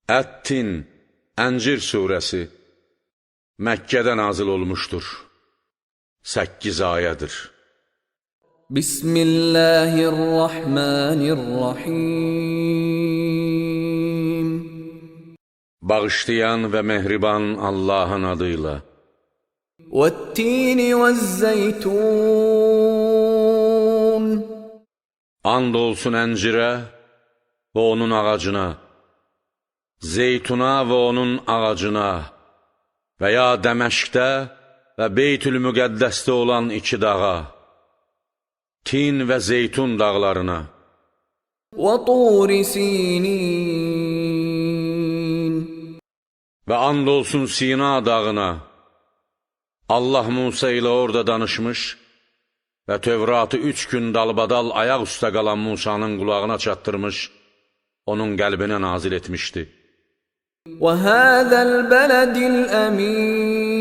Ət-Tin, Əncir surəsi Məkkədə nazil olmuşdur. 8 ayədir. Bismillahirrahmanirrahim. Bağışlayan və mehriban Allahın adıyla. Vət-Tini vəz-Zeytun. And olsun əncirə və onun ağacına, zeytuna və onun ağacına və ya Dəməşqdə və Beytül-Müqəddəsdə olan 2 dağa, Tin və Zeytun dağlarına Və Tur Sinin. və and olsun Sina dağına. Allah Musa ilə orada danışmış və Tövratı 3 gün dalbadal ayaq üstə qalan Musanın qulağına çatdırmış, onun qəlbinə nazil etmişdi. Və hâzəl bələdil əmin.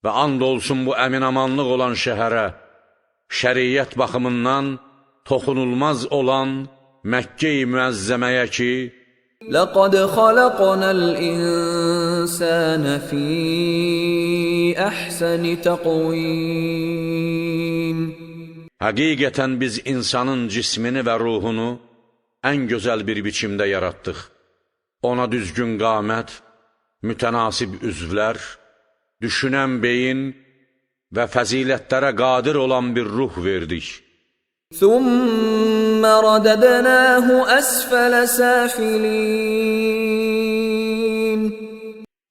Və and olsun bu əminamanlıq olan şəhərə, şəriyyət baxımından toxunulmaz olan Məkkə-i Müəzzəməyə ki, لَقَدْ خَلَقْنَا الْإِنسَانَ فِي أَحْسَنِ تَقْوِيمٍ. həqiqətən biz insanın cismini və ruhunu ən gözəl bir biçimdə yaratdıq. Ona düzgün qamət, mütənasib üzvlər, düşünən beyin və fəzilətlərə qadir olan bir ruh verdik. ثُمَّ رَدَدْنَاهُ أَسْفَلَ سَافِلِينَ.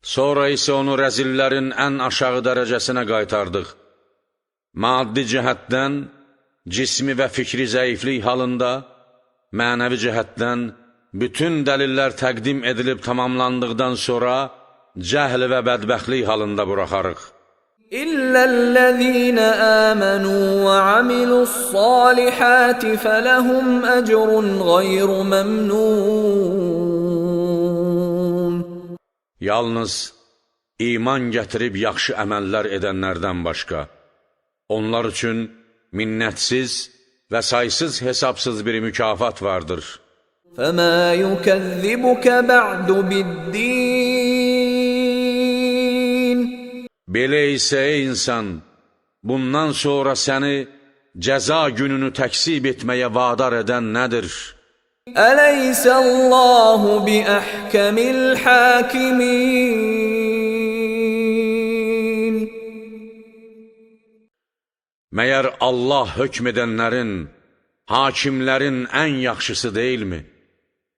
Sonra isə onu rəzillərin ən aşağı dərəcəsinə qaytardıq. Maddi cəhətdən, cismi və fikri zəiflik halında, mənəvi cəhətdən bütün dəlillər təqdim edilib tamamlandıqdan sonra cəhl və bədbəxtlik halında buraxarıq. İllellezîne âmenû və amiluss-sâlihâti felehum ecrun gayru memnûn. Yalnız iman gətirib yaxşı əməllər edənlərdən başqa, onlar üçün minnətsiz və saysız hesabsız bir mükafat vardır. فَمَا يُكَذِّبُكَ بَعْدُ بِالدِّينِ. Belə isə ey insan, bundan sonra səni cəza gününü təksib etməyə vadar edən nədir? Əleyhissallahu bi-əhkəmil hakimin. Məyər Allah hökm edənlərin, hakimlərin ən yaxşısı deyilmi?